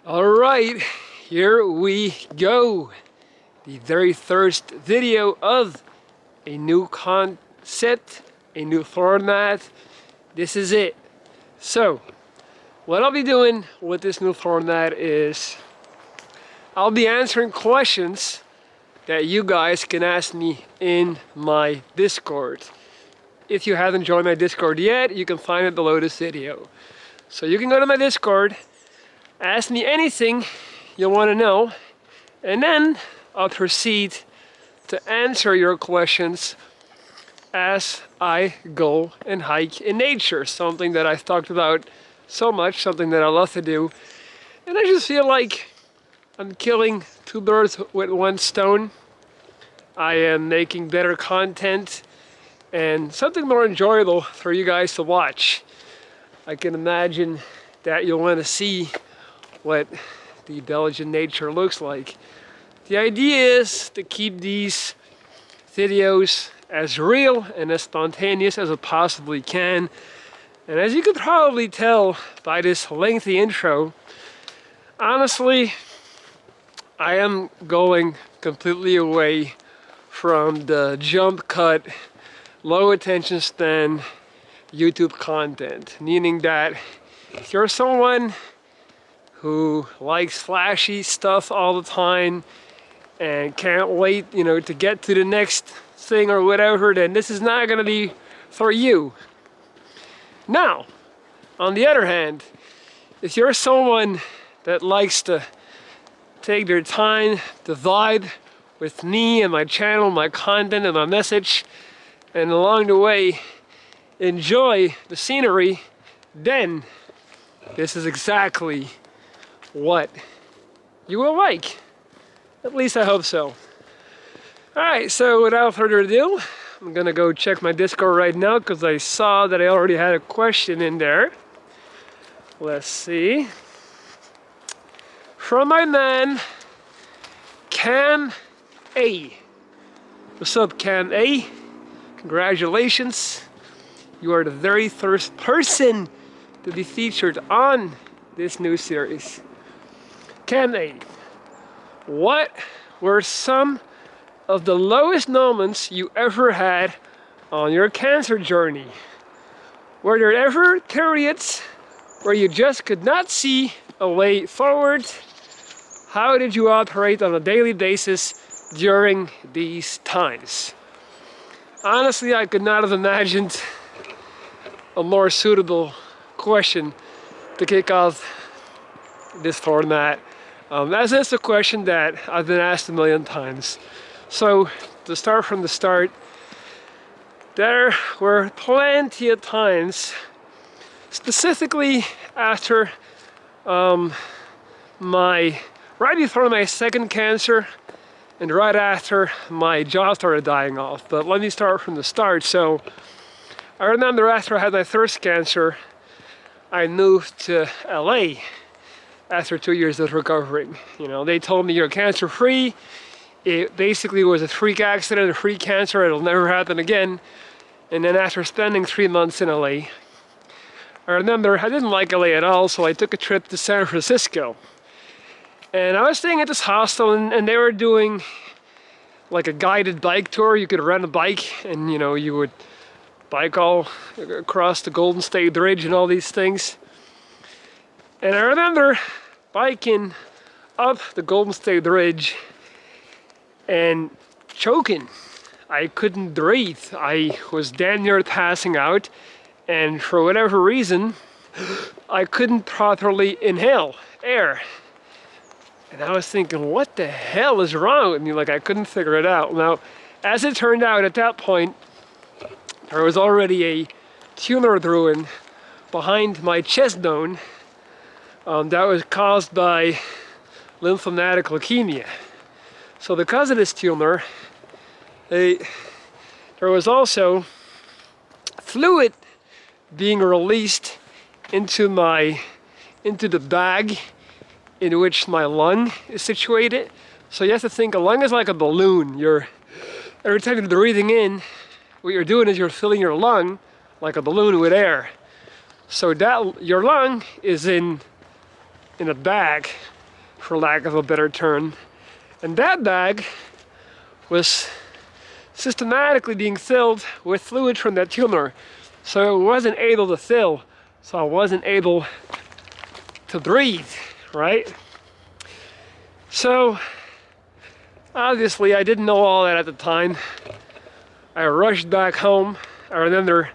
Alright, here we go. The very first video of a new concept, a new format. This is it. So, what I'll be doing with this new format is I'll be answering questions that you guys can ask me in my Discord. If you haven't joined my Discord yet, you can find it below this video. So you can go to my Discord, ask me anything you want to know, and then I'll proceed to answer your questions as I go and hike in nature. Something that I've talked about so much, something that I love to do. And I just feel like I'm killing two birds with one stone. I am making better content and something more enjoyable for you guys to watch. I can imagine that you'll want to see what the Belgian nature looks like. The idea is to keep these videos as real and as spontaneous as it possibly can. And as you could probably tell by this lengthy intro, honestly, I am going completely away from the jump cut, low attention span YouTube content. Meaning that if you're someone who likes flashy stuff all the time and can't wait, to get to the next thing or whatever, then this is not gonna be for you. Now, on the other hand, if you're someone that likes to take their time to vibe with me and my channel, my content and my message, and along the way enjoy the scenery, then this is exactly what you will like. At least I hope so. Alright, so without further ado, I'm gonna go check my Discord right now because I saw that I already had a question in there. Let's see. From my man, Cam A. What's up, Cam A? Congratulations. You are the very first person to be featured on this new series. Cam A. What were some of the lowest moments you ever had on your cancer journey? Were there ever periods where you just could not see a way forward? How did you operate on a daily basis during these times? Honestly, I could not have imagined a more suitable question to kick off this format. As is a question that I've been asked a million times. So, to start from the start, there were plenty of times, specifically after right before my second cancer and right after my jaw started dying off. But let me start from the start. So, I remember after I had my first cancer, I moved to LA after 2 years of recovering. They told me you're cancer free. It basically was a freak accident, a freak cancer, it'll never happen again. And then after spending 3 months in LA, I remember I didn't like LA at all, so I took a trip to San Francisco. And I was staying at this hostel and they were doing like a guided bike tour. You could rent a bike and you would bike all across the Golden State Bridge and all these things. And I remember biking up the Golden State Bridge and choking. I couldn't breathe. I was damn near passing out, and for whatever reason, I couldn't properly inhale air. And I was thinking, what the hell is wrong with me? Like, I couldn't figure it out. Now, as it turned out, at that point, there was already a tumor growing behind my chest bone that was caused by lymphomatic leukemia. So because of this tumor, there was also fluid being released into the bag in which my lung is situated. So you have to think a lung is like a balloon. Every time you're breathing in, what you're doing is you're filling your lung like a balloon with air. So that your lung is in a bag for lack of a better term. And that bag was systematically being filled with fluid from that tumor. So it wasn't able to fill, so I wasn't able to breathe, right? So obviously I didn't know all that at the time. I rushed back home. I remember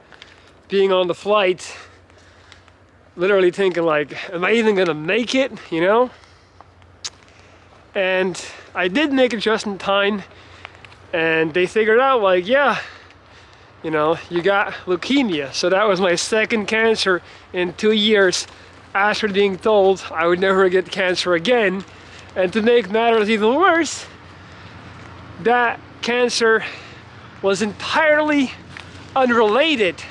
being on the flight, literally thinking like, am I even gonna make it, you know? And I did make it just in time, and they figured out like, yeah, you know, you got leukemia. So that was my second cancer in 2 years after being told I would never get cancer again. And to make matters even worse, that cancer was entirely unrelated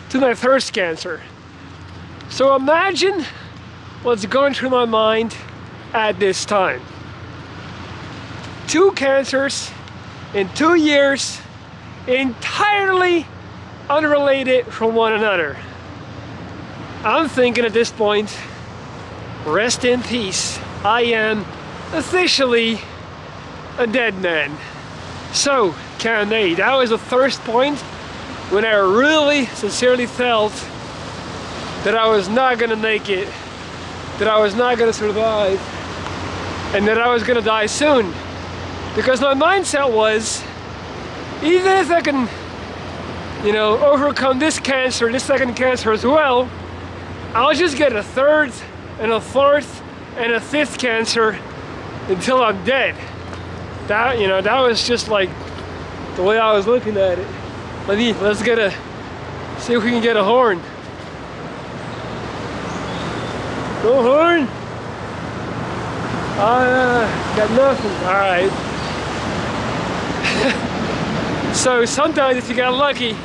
to my first cancer. So imagine what's going through my mind at this time. 2 cancers in 2 years, entirely unrelated from one another. I'm thinking at this point, rest in peace. I am officially a dead man. So, Kanye, that was the first point when I really sincerely felt that I was not gonna make it, that I was not gonna survive, and that I was gonna die soon. Because my mindset was, even if I can, you know, overcome this cancer, this second cancer as well, I'll just get a third and a fourth and a fifth cancer until I'm dead. That, you know, that was just like the way I was looking at it. Let's get a, see if we can get a horn. No horn? Got nothing. All right. So sometimes if you got lucky,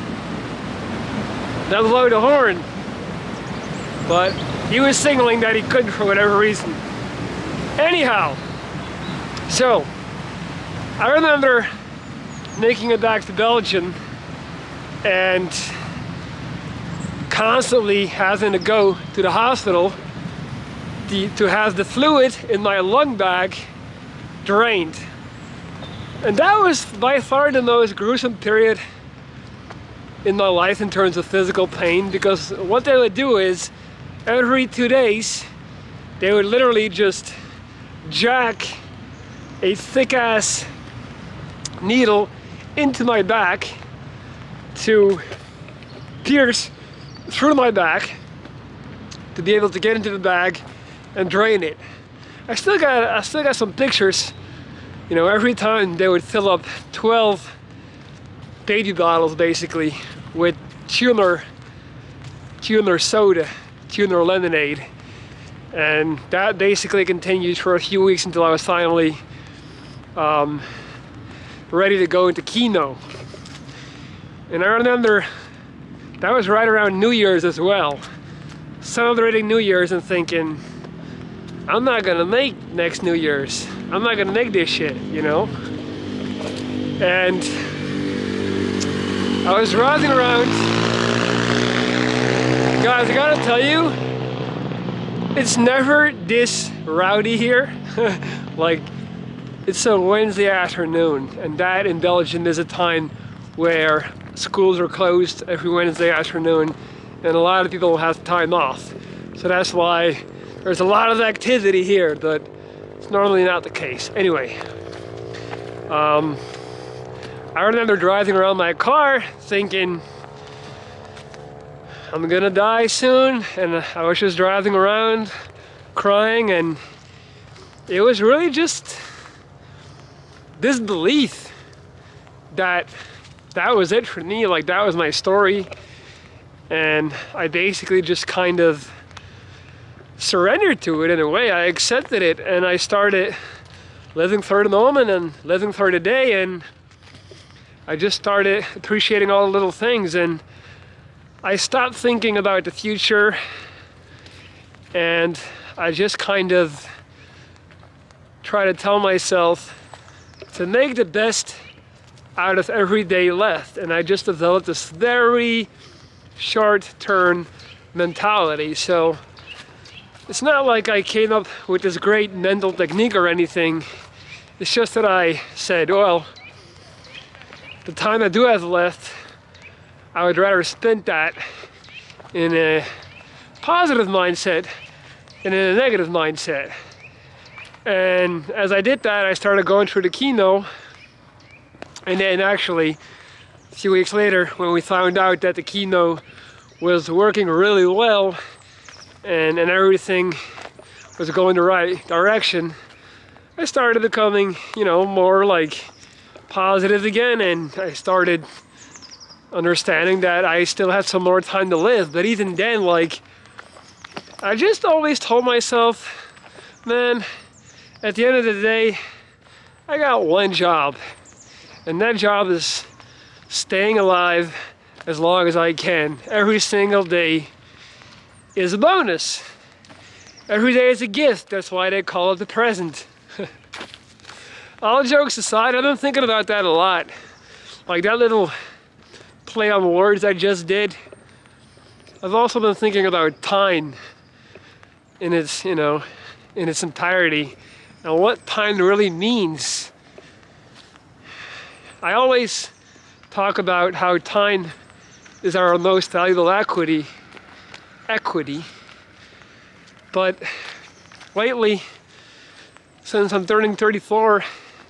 they'll blow the horn. But he was signaling that he couldn't for whatever reason. Anyhow, so I remember making it back to Belgium and constantly having to go to the hospital to have the fluid in my lung bag drained. And that was by far the most gruesome period in my life in terms of physical pain, because what they would do is every 2 days they would literally just jack a thick-ass needle into my back to pierce through my back to be able to get into the bag and drain it. I still got some pictures. You know, every time they would fill up 12 baby bottles basically with tuna soda, tuna lemonade, and that basically continued for a few weeks until I was finally ready to go into chemo. And I remember that was right around New Year's as well, celebrating New Year's and thinking, I'm not gonna make next New Year's. I'm not gonna make this shit, you know? And I was riding around. Guys, I gotta tell you, it's never this rowdy here. Like, it's a Wednesday afternoon, and that in Belgium is a time where schools are closed every Wednesday afternoon, and a lot of people have time off. So that's why there's a lot of activity here, but it's normally not the case. Anyway, I remember driving around my car thinking, I'm gonna die soon, and I was just driving around crying, and it was really just this belief that that was it for me, like that was my story, and I basically just kind of surrendered to it in a way. I accepted it, and I started living for the moment and living for the day, and I just started appreciating all the little things, and I stopped thinking about the future, and I just kind of try to tell myself to make the best out of every day left. And I just developed this very short-term mentality. So It's not like I came up with this great mental technique or anything. It's just that I said, well, the time I do have left, I would rather spend that in a positive mindset than in a negative mindset. And as I did that, I started going through the keynote. And then actually, a few weeks later, when we found out that the keynote was working really well and everything was going the right direction, I started becoming, more like positive again, and I started understanding that I still had some more time to live. But even then, like, I just always told myself, man, at the end of the day, I got one job, and that job is staying alive as long as I can. Every single day is a bonus. Every day is a gift. That's why they call it the present. All jokes aside, I've been thinking about that a lot. Like that little play on words I just did. I've also been thinking about time in its, in its entirety, and what time really means. I always talk about how time is our most valuable equity. But lately, since I'm turning 34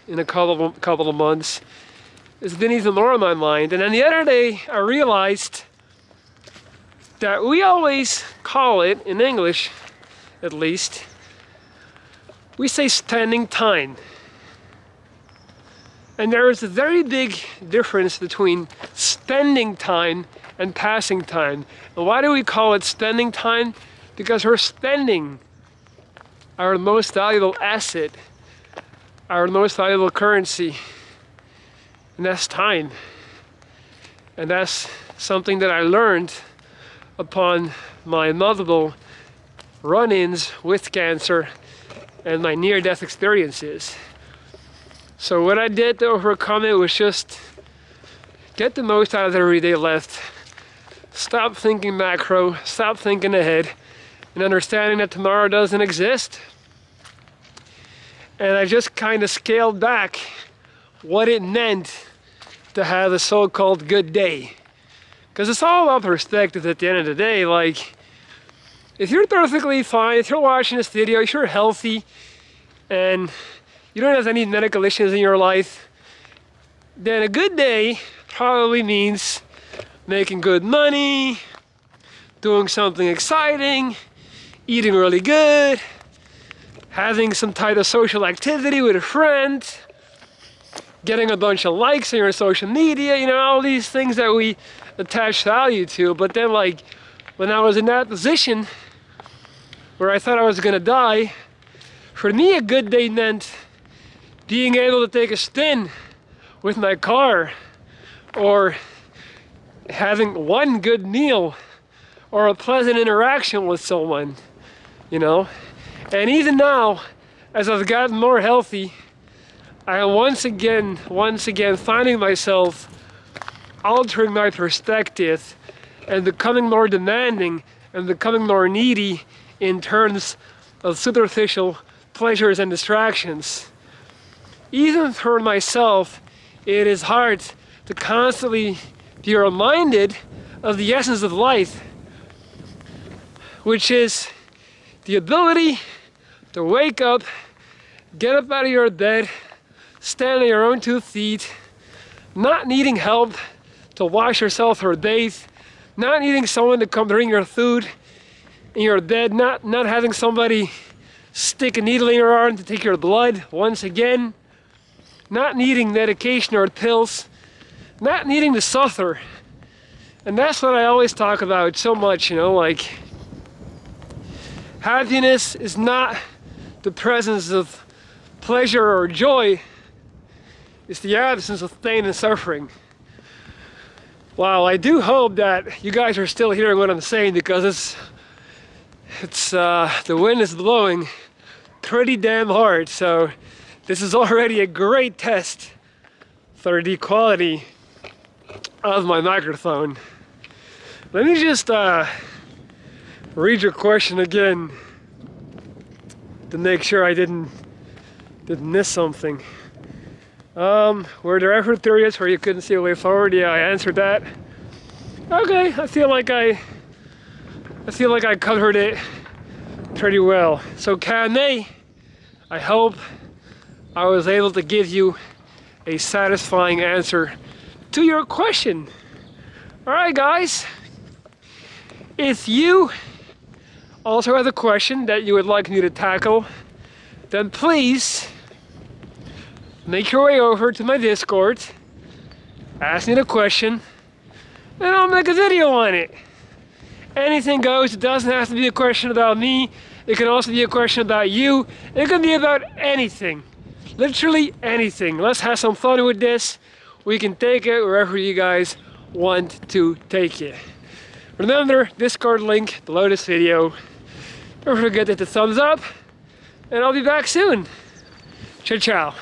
in a couple of months, it's been even more on my mind. And then the other day, I realized that we always call it, in English at least, we say spending time. And there is a very big difference between spending time and passing time. And why do we call it spending time? Because we're spending our most valuable asset, our most valuable currency, and that's time. And that's something that I learned upon my multiple run-ins with cancer and my near-death experiences. So what I did to overcome it was just get the most out of every day left. Stop thinking macro, stop thinking ahead, and understanding that tomorrow doesn't exist. And I just kind of scaled back what it meant to have a so-called good day. Because it's all about perspective at the end of the day. Like, if you're perfectly fine, if you're watching this video, if you're healthy, and you don't have any medical issues in your life, then a good day probably means making good money, doing something exciting, eating really good, having some type of social activity with a friend, getting a bunch of likes on your social media, all these things that we attach value to. But then, like, when I was in that position where I thought I was gonna die, for me a good day meant being able to take a spin with my car, or having one good meal, or a pleasant interaction with someone, And even now, as I've gotten more healthy, I am once again finding myself altering my perspective and becoming more demanding and becoming more needy in terms of superficial pleasures and distractions. Even for myself, it is hard to constantly be reminded of the essence of life, which is the ability to wake up, get up out of your bed, stand on your own 2 feet, not needing help to wash yourself or bathe, not needing someone to come bring your food in your bed, not having somebody stick a needle in your arm to take your blood once again, not needing medication or pills, not needing to suffer. And that's what I always talk about so much, like, happiness is not the presence of pleasure or joy, it's the absence of pain and suffering. Wow, I do hope that you guys are still hearing what I'm saying, because the wind is blowing pretty damn hard. So this is already a great test for the quality of my microphone. Let me just read your question again. to make sure I didn't miss something. Were there ever periods where you couldn't see a way forward? Yeah, I answered that. Okay, I feel like I covered it pretty well. So Kane, I hope I was able to give you a satisfying answer to your question. Alright guys, if you also have a question that you would like me to tackle, then please make your way over to my Discord, ask me the question, and I'll make a video on it. Anything goes. It doesn't have to be a question about me. It can also be a question about you. It can be about anything. Literally anything. Let's have some fun with this. We can take it wherever you guys want to take it. Remember, Discord link below this video. Don't forget to hit the thumbs up. And I'll be back soon. Ciao, ciao.